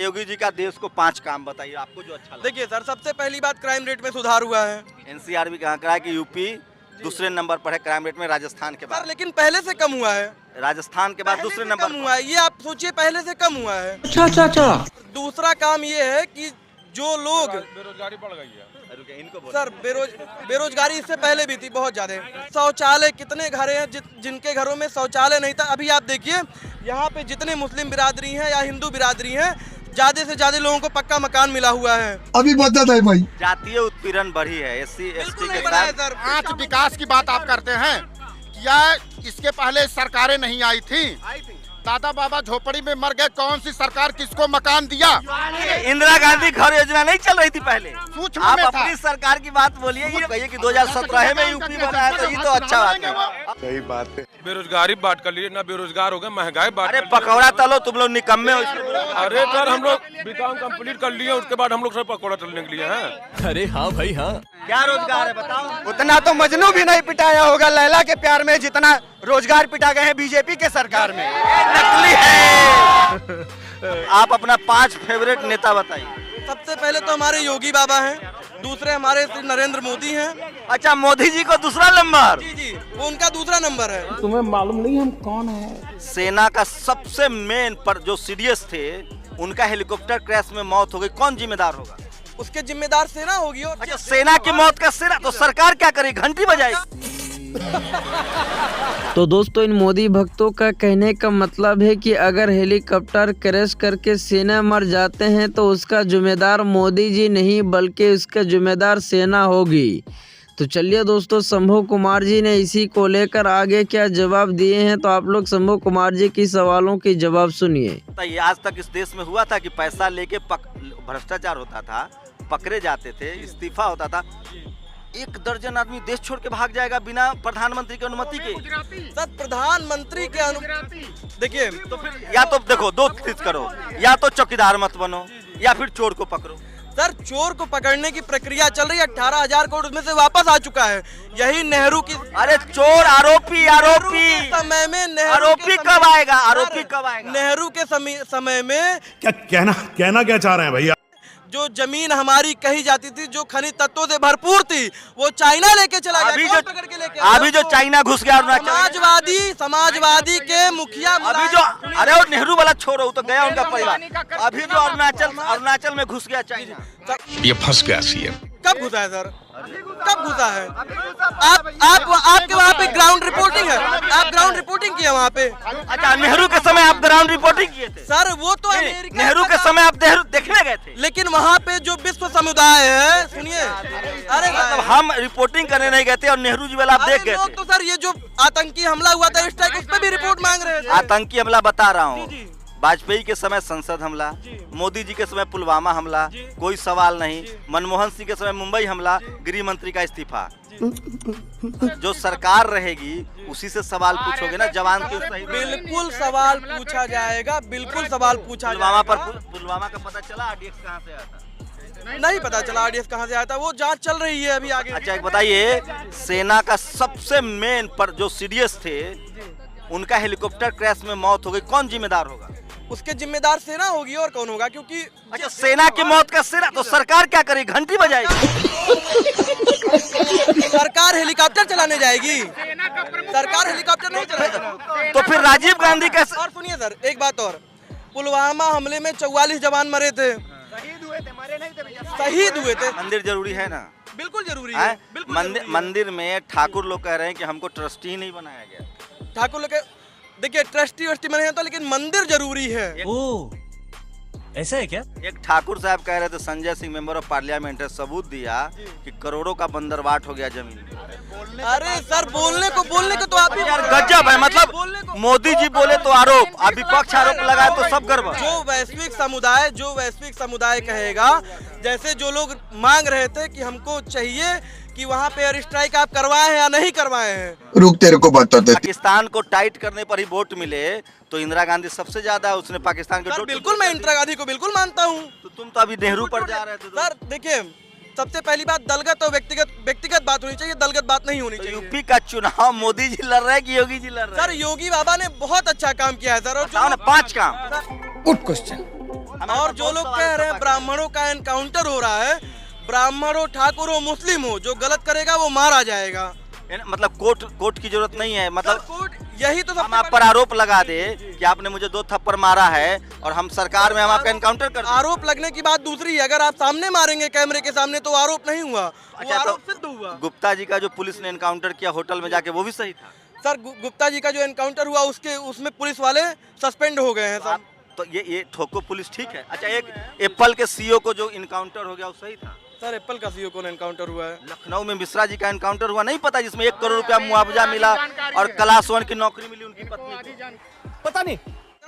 योगी जी का देश को 5 काम बताइए आपको जो अच्छा लगा। देखिए सर, सबसे पहली बात क्राइम रेट में सुधार हुआ है। एनसीआर भी कहा है कि यूपी दूसरे नंबर पर है क्राइम रेट में राजस्थान के सर बाद। लेकिन पहले से कम हुआ है। राजस्थान के बाद दूसरे नंबर कम हुआ है, ये आप सोचिए, पहले से कम हुआ है। अच्छा। दूसरा काम ये है कि जो लोग बेरोजगारी बढ़ गई है। इनको सर बेरोजगारी इससे पहले भी थी बहुत ज्यादा। शौचालय कितने घर हैं जिनके घरों में शौचालय नहीं था। अभी आप देखिए यहाँ पे जितने मुस्लिम बिरादरी हैं या हिंदू बिरादरी हैं, ज्यादा से ज्यादा लोगों को पक्का मकान मिला हुआ है। अभी बदत है भाई। जातीय उत्पीड़न बढ़ी है एससी एसटी के बढ़ा है साथ। सर। आज विकास की बात आप करते हैं, क्या इसके पहले सरकारें नहीं आई थी? दादा बाबा झोपड़ी में मर गए, कौन सी सरकार किसको मकान दिया? इंदिरा गांधी घर योजना नहीं चल रही थी पहले। सूक्ष्म आप में था। अपनी सरकार की बात बोलिए, ये कहिए कि 2017 में यूपी बना है तो ये तो अच्छा बात है। सही बात है। बेरोजगारी बात कर लीजिए ना, बेरोजगार हो गए, महंगाई बात अरे कर लीजिए। पकौड़ा तलो, तुम लोग निकम्मे हो। अरे सर हम लोग बीकॉम कंप्लीट कर लिए, उसके बाद हम लोग सब पकौड़ा तलने के लिए हैं। अरे हाँ भाई हाँ। क्या रोजगार है बताओ। उतना तो मजनू भी नहीं पिटाया होगा लैला के प्यार में जितना रोजगार पिटा गए हैं बीजेपी के सरकार में। नकली है। आप अपना 5 फेवरेट नेता बताइए। सबसे पहले तो हमारे योगी बाबा हैं, दूसरे हमारे श्री नरेंद्र मोदी हैं। अच्छा, मोदी जी को दूसरा नंबर। जी, वो उनका दूसरा नंबर है। तुम्हें मालूम नहीं हम कौन है? सेना का सबसे मेन पर जो सीडीएस थे, उनका हेलीकॉप्टर क्रैश में मौत हो गई, कौन जिम्मेदार होगा? उसके जिम्मेदार सेना होगी। और अच्छा, सेना की मौत का सेना तो सरकार क्या करेगी? घंटी बजाएगी। तो दोस्तों, इन मोदी भक्तों का कहने का मतलब है कि अगर हेलीकॉप्टर क्रैश करके सेना मर जाते हैं तो उसका जिम्मेदार मोदी जी नहीं बल्कि उसका जिम्मेदार सेना होगी। तो चलिए दोस्तों, शंभू कुमार जी ने इसी को लेकर आगे क्या जवाब दिए हैं, तो आप लोग शंभू कुमार जी की सवालों के जवाब सुनिए। ये आज तक इस देश में हुआ था कि पैसा लेके भ्रष्टाचार होता था, पकड़े जाते थे, इस्तीफा होता था, 1 दर्जन आदमी देश छोड़ के भाग जाएगा बिना प्रधानमंत्री की अनुमति के। सर प्रधानमंत्री के देखिए, तो फिर या तो देखो 2 चीज करो, या तो चौकीदार मत बनो या फिर चोर को पकड़ो। सर चोर को पकड़ने की प्रक्रिया चल रही है। 18,000 करोड़ उसमें से वापस आ चुका है। यही नेहरू की। अरे चोर आरोपी समय में आरोपी कब आएगा? आरोपी कब आएगा? नेहरू के समय में क्या कहना क्या चाह रहे हैं भैया? जो जमीन हमारी कही जाती थी, जो खनिज तत्वों से भरपूर थी, वो चाइना लेके चला गया। कौन पकड़ के लेके आया? अभी जो चाइना घुस गया समाजवादी के मुखिया। अभी जो अरे वो नेहरू वाला छोड़ो, तो गया उनका परिवार। अभी जो अरुणाचल में घुस गया चाइना। ये फंस गया सीएम। कब घुसा है सर? कब घुसा है? आपके वहाँ पे ग्राउंड रिपोर्टिंग है? आप ग्राउंड रिपोर्टिंग किए वहाँ पे? अच्छा, नेहरू के समय आप ग्राउंड रिपोर्टिंग किए थे? सर वो तो नेहरू के समय आप देखने गए थे। लेकिन वहाँ पे जो विश्व समुदाय है, सुनिए, अरे मतलब हम रिपोर्टिंग करने नहीं गए थे और नेहरू जी वाला आप देख गए थे। तो सर ये जो आतंकी हमला हुआ था, स्ट्राइक, उस पर भी रिपोर्ट मांग रहे थे। आतंकी हमला बता रहा हूँ, वाजपेयी के समय संसद हमला, मोदी जी के समय पुलवामा हमला, कोई सवाल नहीं। मनमोहन सिंह के समय मुंबई हमला, गृह मंत्री का इस्तीफा। जो सरकार रहेगी उसी से सवाल पूछोगे ना, जवान के सही। बिल्कुल सवाल पूछा जाएगा, बिल्कुल सवाल पूछा जाएगा। पुलवामा का पता चला आरडीएक्स कहाँ से आया था? नहीं पता चला आरडीएक्स कहाँ से आया था, वो जांच चल रही है अभी आगे। अच्छा, एक बताइए, सेना का सबसे मेन पर जो सीडीएस थे, उनका हेलीकॉप्टर क्रैश में मौत हो गई, कौन जिम्मेदार होगा? उसके जिम्मेदार सेना होगी, और कौन होगा? क्योंकि अच्छा, सेना की मौत का सेना तो सरकार क्या करेगी? घंटी बजाएगी। सरकार हेलीकॉप्टर चलाने जाएगी? सरकार हेलीकॉप्टर नहीं चलाएगी। तो फिर राजीव गांधी कैसे? और सुनिए सर, एक बात और, पुलवामा हमले में 44 जवान मरे थे। शहीद हुए थे। मंदिर जरूरी है ना? बिल्कुल जरूरी है। मंदिर में ठाकुर लोग कह रहे हैं कि हमको ट्रस्टी नहीं बनाया गया। ठाकुर लोग देखिए, ट्रस्टी वस्टी में नहीं तो, लेकिन मंदिर जरूरी है। ऐसा है क्या? एक ठाकुर साहब कह रहे थे, Sanjay Singh member of parliament है, सबूत दिया कि करोड़ों का बंदरबाट हो गया जमीन में। अरे सर, बोलने को तो आप यार गजब है। मतलब मोदी जी बोले तो आरोप, अब विपक्ष आरोप लगाए तो सब गर्व। जो वैश्विक समुदाय कहेगा, जैसे जो लोग मांग रहे थे कि हमको चाहिए कि वहाँ पे एयर स्ट्राइक आप करवाए हैं या नहीं करवाए हैं। रुक, तेरे को बताते। पाकिस्तान को टाइट करने पर ही वोट मिले तो इंदिरा गांधी सबसे ज्यादा, उसने पाकिस्तान के। बिल्कुल, मैं इंदिरा गांधी को बिल्कुल मानता हूँ। तो तुम तो अभी नेहरू पर जा रहे थे। सर देखिए, सबसे पहली बात, दलगत और व्यक्तिगत बात होनी चाहिए, दलगत बात नहीं होनी चाहिए। यूपी का चुनाव मोदी जी लड़ रहे हैं कि योगी जी लड़ रहे हैं? सर योगी बाबा ने बहुत अच्छा काम किया है सर। और 5 काम। Good question. और जो लोग कह रहे हैं ब्राह्मणों का एनकाउंटर हो रहा है, ब्राह्मण हो, ठाकुर हो, मुस्लिम हो, जो गलत करेगा वो मारा जाएगा। मतलब कोर्ट की जरूरत नहीं है, मतलब कोर्ट यही तो हम आप पर आरोप लगा दे कि आपने मुझे 2 थप्पड़ मारा है और हम सरकार में हम आपका एनकाउंटर कर दें। आरोप लगने की बात दूसरी है, अगर आप सामने मारेंगे कैमरे के सामने तो आरोप नहीं हुआ, वो आरोप सिद्ध हुआ। गुप्ता जी का जो पुलिस ने एनकाउंटर किया होटल में जाके, वो भी सही था सर। गुप्ता जी का जो एनकाउंटर हुआ उसमें पुलिस वाले सस्पेंड हो गए हैं सर। तो ये ठोको पुलिस ठीक है। अच्छा, एक एप्पल के सीईओ को जो इनकाउंटर हो गया वो सही था सर? एप्पल का सीईओ को एनकाउंटर हुआ है। लखनऊ में मिश्रा जी का एनकाउंटर हुआ, नहीं पता, जिसमें 1 करोड़ रुपया मुआवजा मिला और क्लास 1 की नौकरी मिली उनकी पत्नी को। पता नहीं।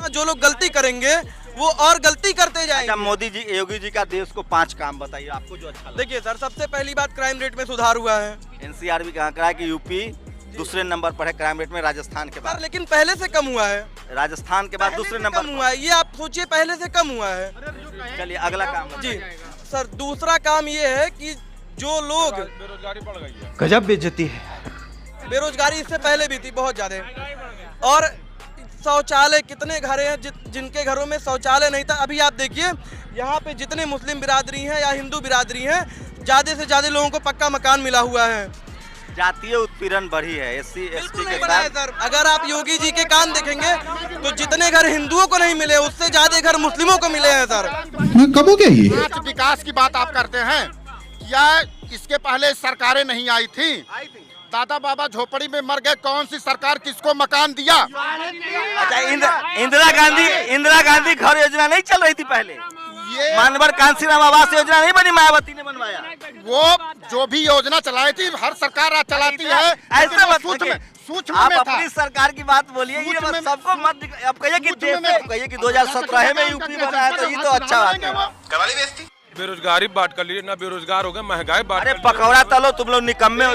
जो लोग गलती करेंगे वो और गलती करते जाएंगे। अच्छा, मोदी जी, योगी जी का देश को 5 काम बताइए आपको जो अच्छा लगा। देखिए सर, सबसे पहली बात क्राइम रेट में सुधार हुआ है। एनसीआर भी कहा है कि यूपी दूसरे नंबर पर है क्राइम रेट में, राजस्थान के बाद। लेकिन पहले से कम हुआ है, राजस्थान के बाद दूसरे नंबर हुआ है। ये आप सोचिए, पहले से कम हुआ है। चलिए अगला काम जी सर, दूसरा काम ये है कि जो लोग बेरोजगारी बढ़ गई है, गजब बेइज्जती है। बेरोजगारी इससे पहले भी थी बहुत ज्यादा, और शौचालय कितने घर हैं जिनके घरों में शौचालय नहीं था। अभी आप देखिए, यहाँ पे जितने मुस्लिम बिरादरी हैं या हिंदू बिरादरी हैं, ज्यादा से ज्यादा लोगों को पक्का मकान मिला हुआ है। जातीय उत्पीड़न बढ़ी है SC ST के बढ़ा है साथ। सर। अगर आप योगी जी के काम देखेंगे तो जितने घर हिंदुओं को नहीं मिले, उससे ज्यादा घर मुस्लिमों को मिले हैं सर। कब हो गया ये? आज विकास की बात आप करते हैं, क्या इसके पहले सरकारें नहीं आई थी? दादा बाबा झोपड़ी में मर गए, कौन सी सरकार किसको मकान दिया? अच्छा, इंदिरा गांधी घर योजना नहीं चल रही थी पहले? ये मानवर कांसीराम आवास योजना नहीं बनी, मायावती ने बनवाया। वो जो भी योजना चलाई थी, हर सरकार आज चलाती है। ऐसे मत सूक्ष्म आप में था। अपनी सरकार की बात बोलिए, ये सूक्ष्म में- सबको मत आप कहिए कि कहिए कि 2017 में यूपी बना है, तो ये तो अच्छा बात है। बेरोजगारी बात कर लीजिए ना, बेरोजगार हो गए, महंगाई बात अरे कर लीजिए। पकौड़ा तलो, तुम लोग निकम्मे हो।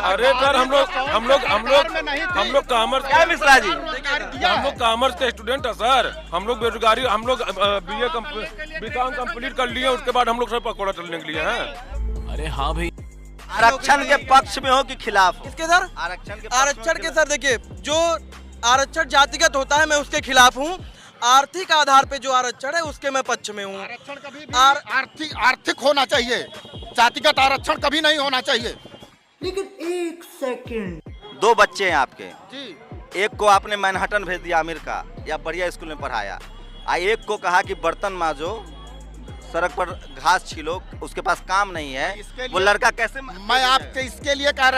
अरे सर, हम लोग कॉमर्स, क्या मिश्रा जी? हम लोग कॉमर्स के स्टूडेंट है सर। हम लोग बेरोजगारी, हम लोग बीकॉम कंप्लीट कर लिए, उसके बाद हम लोग सब पकौड़ा तलने के लिए हैं। अरे हाँ भाई, आरक्षण के पक्ष में हो कि खिलाफ हो? किसके सर? आरक्षण के सर। देखिए, जो आरक्षण जातिगत होता है मैं उसके खिलाफ हूँ। आर्थिक आधार पे जो आरक्षण है उसके मैं पक्ष में हूँ। आरक्षण कभी भी आर्थिक होना चाहिए, जातिगत आरक्षण कभी नहीं होना चाहिए। लेकिन 1 सेकंड, 2 बच्चे हैं आपके जी, एक को आपने मैनहट्टन भेज दिया अमेरिका या बढ़िया स्कूल में पढ़ाया, एक को कहा कि बर्तन मांजो, सड़क पर घास छीलो, उसके पास काम नहीं है, वो लड़का कैसे? मैं आपके इसके लिए कह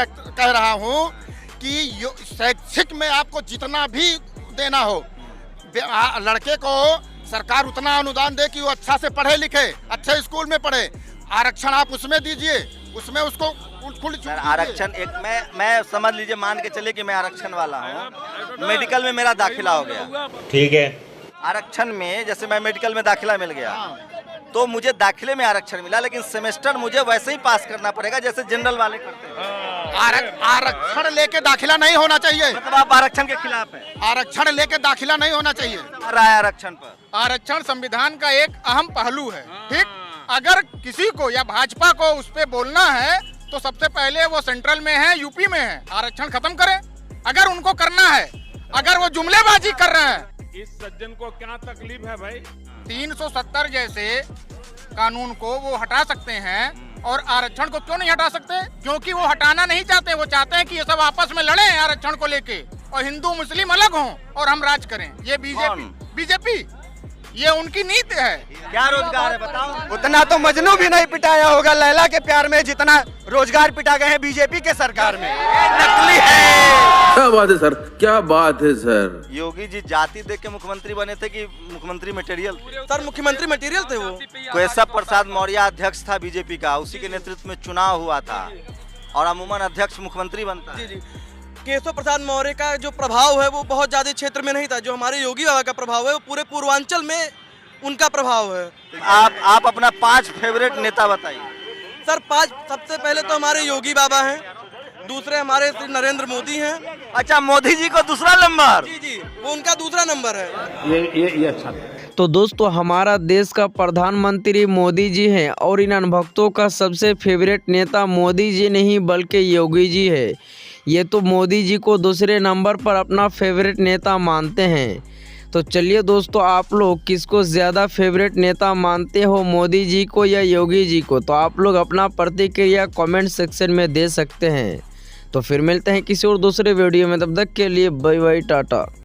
रहा हूँ कि शैक्षिक में आपको जितना भी देना हो, लड़के को सरकार उतना अनुदान दे कि वो अच्छा से पढ़े लिखे, अच्छे स्कूल में पढ़े। आरक्षण आप उसमें दीजिए, उसमें उसको फुल आरक्षण एक मैं समझ लीजिए, मान के चलिए कि मैं आरक्षण वाला हूँ, मेडिकल में मेरा दाखिला हो गया, ठीक है। आरक्षण में जैसे मैं मेडिकल में दाखिला मिल गया, तो मुझे दाखिले में आरक्षण मिला, लेकिन सेमेस्टर मुझे वैसे ही पास करना पड़ेगा जैसे जनरल वाले करते हैं। आरक्षण लेके दाखिला नहीं होना चाहिए। मतलब आप आरक्षण के खिलाफ हैं? आरक्षण लेके दाखिला नहीं होना चाहिए। राय आरक्षण पर? आरक्षण संविधान का एक अहम पहलू है, ठीक। अगर किसी को या भाजपा को उस पे बोलना है तो सबसे पहले वो सेंट्रल में है, यूपी में है, आरक्षण खत्म करें। अगर उनको करना है, अगर वो जुमलेबाजी कर रहे हैं। इस सज्जन को क्या तकलीफ है भाई? 370 जैसे कानून को वो हटा सकते हैं, और आरक्षण को क्यों नहीं हटा सकते? क्योंकि वो हटाना नहीं चाहते, वो चाहते हैं कि ये सब आपस में लड़े आरक्षण को लेके, और हिंदू मुस्लिम अलग हों और हम राज करें। ये बीजेपी ये उनकी नीति है। क्या रोजगार है बताओ? उतना तो मजनू भी नहीं पिटाया होगा लैला के प्यार में जितना रोजगार पिटा गए हैं बीजेपी के सरकार में। नकली है। क्या बात है सर, क्या बात है सर। योगी जी जाति देख के मुख्यमंत्री बने थे कि मुख्यमंत्री मटेरियल? सर, मुख्यमंत्री मटेरियल थे वो। केशव प्रसाद मौर्य अध्यक्ष था बीजेपी का, उसी के नेतृत्व में चुनाव हुआ था, और अमूमन अध्यक्ष मुख्यमंत्री बनता है। जी। केशव प्रसाद मौर्य का जो प्रभाव है वो बहुत ज्यादा क्षेत्र में नहीं था। जो हमारे योगी बाबा का प्रभाव है वो पूरे पूर्वांचल में उनका प्रभाव है। आप अपना 5 फेवरेट नेता बताइए। सर, 5 सबसे पहले तो हमारे योगी बाबा हैं, दूसरे हमारे श्री नरेंद्र मोदी हैं। अच्छा, मोदी जी को दूसरा नंबर? जी, वो उनका दूसरा नंबर है। ये अच्छा। तो दोस्तों, हमारा देश का प्रधानमंत्री मोदी जी हैं, और इन अनभक्तों का सबसे फेवरेट नेता मोदी जी नहीं बल्कि योगी जी है। ये तो मोदी जी को दूसरे नंबर पर अपना फेवरेट नेता मानते हैं। तो चलिए दोस्तों, आप लोग किसको ज़्यादा फेवरेट नेता मानते हो, मोदी जी को या योगी जी को? तो आप लोग अपना प्रतिक्रिया कमेंट सेक्शन में दे सकते हैं। तो फिर मिलते हैं किसी और दूसरे वीडियो में, तब तक के लिए बाय बाय, टाटा।